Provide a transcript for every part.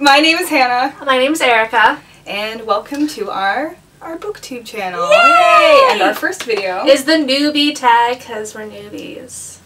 My name is Hannah. My name is Erica. And welcome to our Booktube channel. Yay! And our first video is the newbie tag, because we're newbies.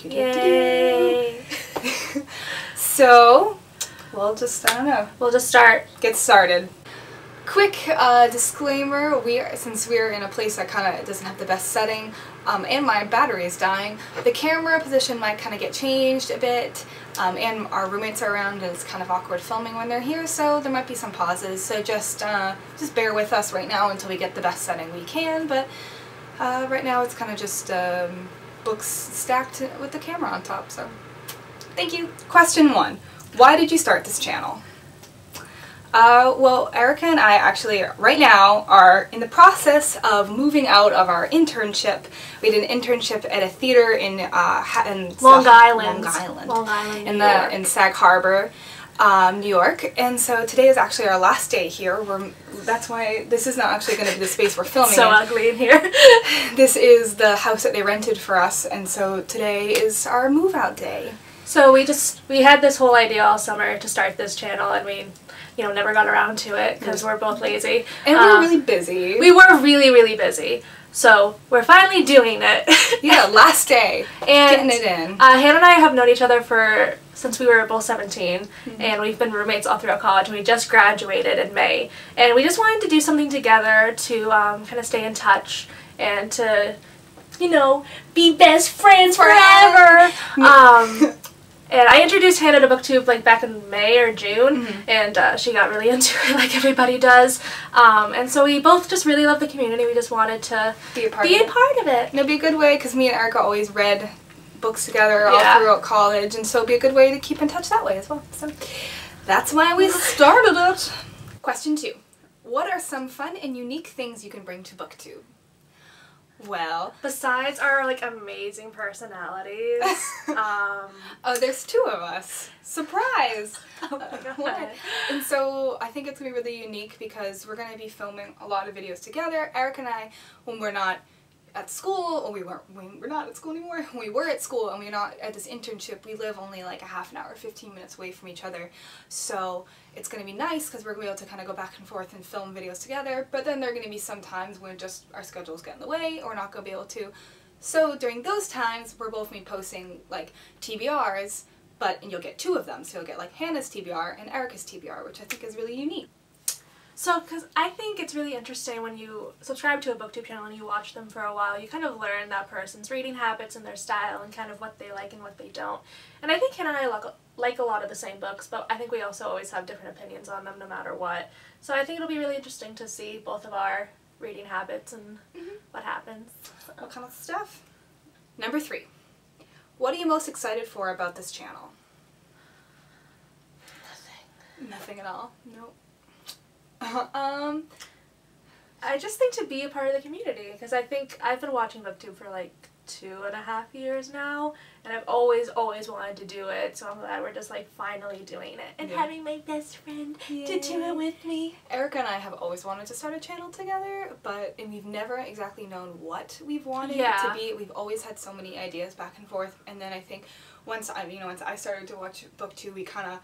Yay! So, we'll just, I don't know. We'll just get started. Quick disclaimer, since we're in a place that kind of doesn't have the best setting, and my battery is dying, the camera position might kind of get changed a bit, and our roommates are around and it's kind of awkward filming when they're here, so there might be some pauses, so just bear with us right now until we get the best setting we can, but right now it's kind of just books stacked with the camera on top, so thank you. Question 1. Why did you start this channel? Well, Erica and I actually right now are in the process of moving out of our internship. We did an internship at a theater in Long Island, in Sag Harbor, New York. And so today is actually our last day here. That's why this is not actually going to be the space we're filming so in. ugly in here. This is the house that they rented for us, and so today is our move out day. So we had this whole idea all summer to start this channel, and we never got around to it because we're both lazy. And we were really busy. We were really, really busy. So we're finally doing it. Yeah, last day. And getting it in. Hannah and I have known each other since we were both 17, and we've been roommates all throughout college, and we just graduated in May. And we just wanted to do something together to kind of stay in touch and to, be best friends forever. And I introduced Hannah to Booktube back in May or June, and she got really into it like everybody does. And so we both just really love the community. We just wanted to be a part of it. And it'd be a good way, because me and Erica always read books together all throughout college, and so it'd be a good way to keep in touch that way as well. So that's why we started it. Question 2. What are some fun and unique things you can bring to Booktube? Well, besides our amazing personalities, oh, there's 2 of us. Surprise! Oh my God. And so I think it's gonna be really unique because we're gonna be filming a lot of videos together. Eric and I, when we're not at school, or we're not at school anymore. When we were at school and we're not at this internship, we live only like a half an hour, 15 minutes away from each other. So it's going to be nice because we're going to be able to kind of go back and forth and film videos together, but then there are going to be some times when just our schedules get in the way or we're not going to be able to. So during those times, we're both going to be posting TBRs, and you'll get 2 of them. So you'll get Hannah's TBR and Erica's TBR, which I think is really unique. So, because I think it's really interesting when you subscribe to a Booktube channel and you watch them for a while, you kind of learn that person's reading habits and their style and kind of what they like and what they don't. And I think Hannah and I like a lot of the same books, but I think we also always have different opinions on them no matter what. So I think it'll be really interesting to see both of our reading habits and what happens. What kind of stuff? Number 3. What are you most excited for about this channel? Nothing. Nothing at all? Nope. I just think to be a part of the community, because I think I've been watching Booktube for 2.5 years now, and I've always wanted to do it, so I'm glad we're just finally doing it and having my best friend to do it with me. Erica and I have always wanted to start a channel together, and we've never exactly known what we've wanted it to be. We've always had so many ideas back and forth, and then I think once I started to watch Booktube, it kind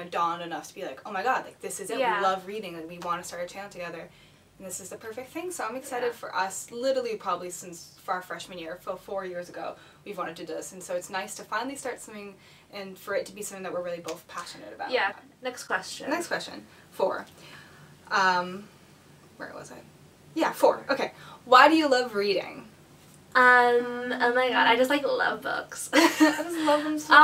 of dawned on us to be like, oh my god, this is it. Yeah. We love reading and we want to start a channel together. And this is the perfect thing, so I'm excited for us. Literally, probably since our freshman year, 4 years ago, we've wanted to do this, and so it's nice to finally start something and for it to be something that we're really both passionate about. Yeah. Next question. Next question. 4. Where was I? Yeah, 4. Okay. Why do you love reading? Oh my god, I just love books. I just love them so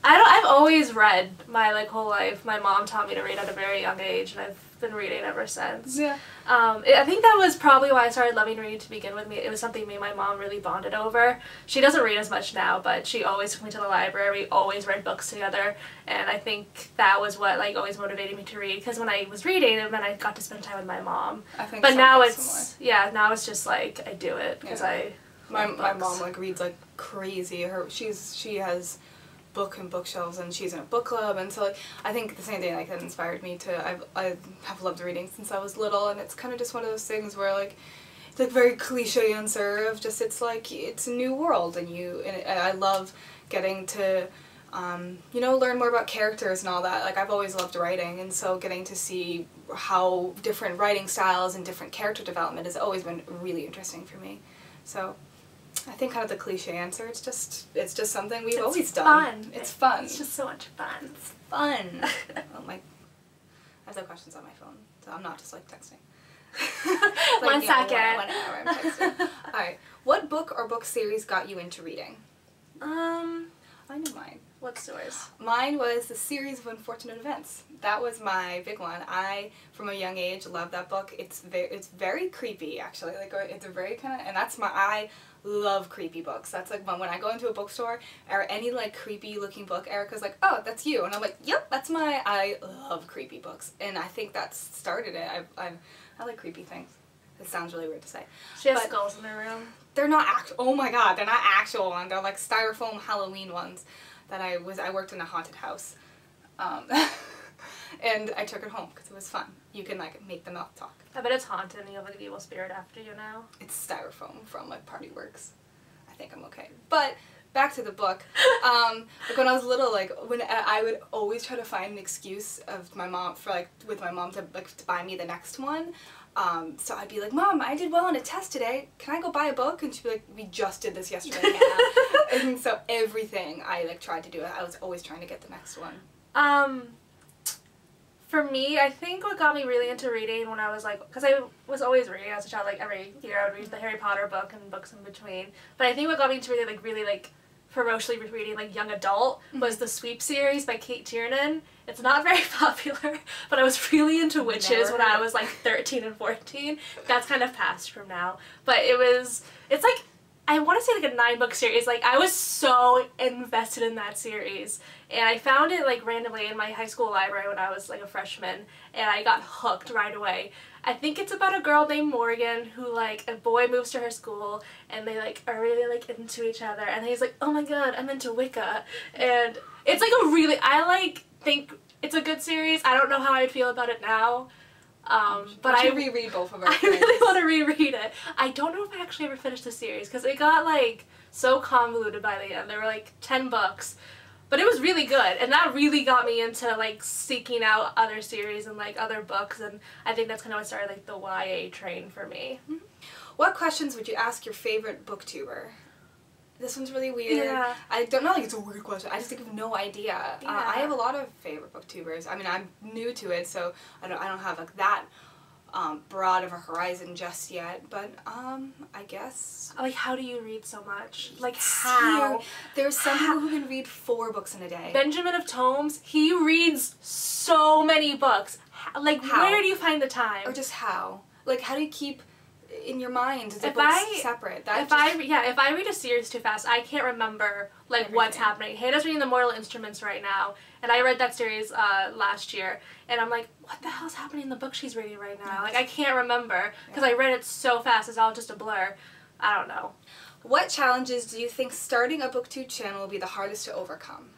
I've always read my whole life. My mom taught me to read at a very young age, and I've been reading ever since. Yeah. I think that was probably why I started loving reading to begin with. It was something me and my mom really bonded over. She doesn't read as much now, but she always took me to the library. We always read books together, and I think that was what always motivated me to read, because when I was reading, it meant I got to spend time with my mom. I think but now it's similar. now it's just I do it because my mom reads crazy. She has book and bookshelves, and she's in a book club, and so I think the same thing that inspired me to I have loved reading since I was little, and it's kind of just one of those things where it's very cliche answer of just it's a new world, and I love getting to you know, learn more about characters and all that. Like, I've always loved writing, and so getting to see how different writing styles and different character development has always been really interesting for me. So I think kind of the cliche answer, it's just something we've always done. It's fun. It's just so much fun. It's fun. Oh my, I have the questions on my phone, so I'm not just like texting. Like, 1 second. 1 hour I'm texting. Alright, what book or book series got you into reading? I know mine. What's yours? Mine was The Series of Unfortunate Events. That was my big one. I, from a young age, loved that book. It's very creepy, actually. Like, it's a very kind of, and that's my, I love creepy books. That's like when I go into a bookstore or any like creepy looking book, Erica's like, oh, that's you. And I'm like, yep, that's my, I love creepy books. And I think that started it. I like creepy things. It sounds really weird to say. She has skulls in her room. They're not oh my god, they're not actual ones. They're like styrofoam Halloween ones that I worked in a haunted house. And I took it home because it was fun. You can like make them up talk. I bet it's haunted and you have like an evil spirit after you now. It's styrofoam from like Party Works. I think I'm okay. But back to the book. Like when I was little, like when I would always try to find an excuse of my mom with my mom to buy me the next one. So I'd be like, Mom, I did well on a test today. Can I go buy a book? And she'd be like, we just did this yesterday, Hannah. And so everything I like tried to do, I was always trying to get the next one. For me, I think what got me really into reading when I was like, because I was always reading as a child, like every year I would read the Harry Potter book and books in between. But I think what got me into reading, like really like ferociously reading like young adult was the Sweep series by Kate Tiernan. It's not very popular, but I was really into witches when I was like 13 and 14. That's kind of past from now. But it's like, I want to say like a 9-book series. Like, I was so invested in that series. And I found it like randomly in my high school library when I was like a freshman. And I got hooked right away. I think it's about a girl named Morgan who like, a boy moves to her school and they like are really like into each other. And he's like, oh my god, I'm into Wicca. And it's like a really, I like think it's a good series. I don't know how I'd feel about it now. But I reread both of our I really want to reread it. I don't know if I actually ever finished the series because it got like so convoluted by the end. There were like 10 books, but it was really good, and that really got me into like seeking out other series and like other books, and I think that's kind of what started like the YA train for me. What questions would you ask your favorite booktuber? This one's really weird. Yeah. I don't know, like it's a weird question. I just think of no idea. Yeah. I have a lot of favorite booktubers. I mean, I'm new to it, so I don't have like that broad of a horizon just yet. But I guess. Like, how do you read so much? Like, how? There's some people who can read 4 books in a day. Benjamin of Tomes, he reads so many books. Like, how? Where do you find the time? Or just how? Like, how do you keep in your mind the if books I, separate? If I read a series too fast, I can't remember like everything. What's happening. Hannah's reading The Mortal Instruments right now, and I read that series last year, and I'm like, what the hell's happening in the book she's reading right now? Like, I can't remember because I read it so fast. It's all just a blur. I don't know. What challenges do you think starting a booktube channel will be the hardest to overcome?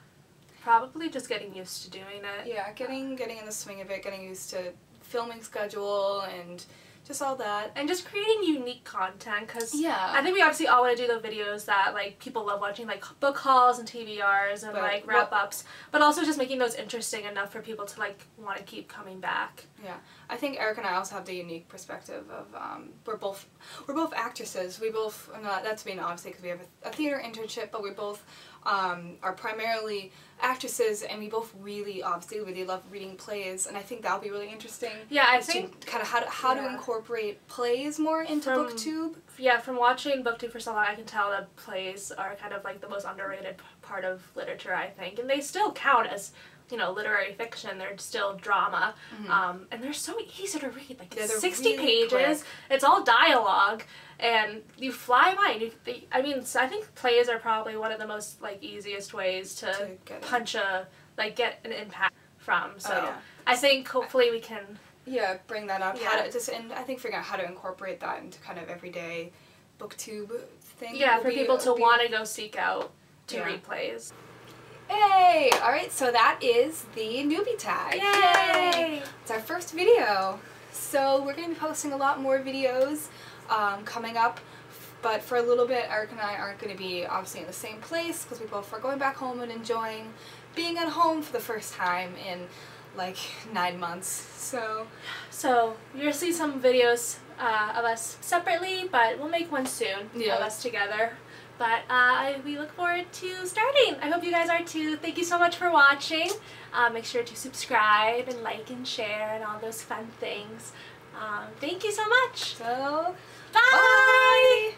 Probably just getting used to doing it. Yeah, getting in the swing of it, getting used to filming schedule and just all that. And just creating unique content, because yeah. I think we obviously all want to do the videos that like people love watching, like book hauls and TBRs and like wrap-ups, but also just making those interesting enough for people to like want to keep coming back. Yeah, I think Eric and I also have the unique perspective of we're both actresses. We both, that's mean obviously because we have a theater internship, but we both are primarily actresses, and we both really love reading plays, and I think that'll be really interesting. Yeah, I think kind of how to incorporate plays more into booktube. Yeah, from watching booktube for so long, I can tell that plays are kind of like the most underrated part of literature, I think, and they still count as, you know, literary fiction. They're still drama, and they're so easy to read. Like, it's 60 pages. Quick. It's all dialogue, and you fly by. I mean, I think plays are probably one of the most like easiest ways to get an impact from. So I think hopefully we can. Yeah, bring that up. Yeah. And I think figuring out how to incorporate that into kind of everyday booktube thing. Yeah, for people to want to go seek out to read plays. Hey! Alright, so that is the newbie tag. Yay! It's our first video. So we're going to be posting a lot more videos coming up But for a little bit, Eric and I aren't going to be obviously in the same place because we both are going back home and enjoying being at home for the first time in like 9 months. So you'll see some videos of us separately, but we'll make one soon of us together. But we look forward to starting. I hope you guys are too. Thank you so much for watching. Make sure to subscribe and like and share and all those fun things. Thank you so much. So, bye!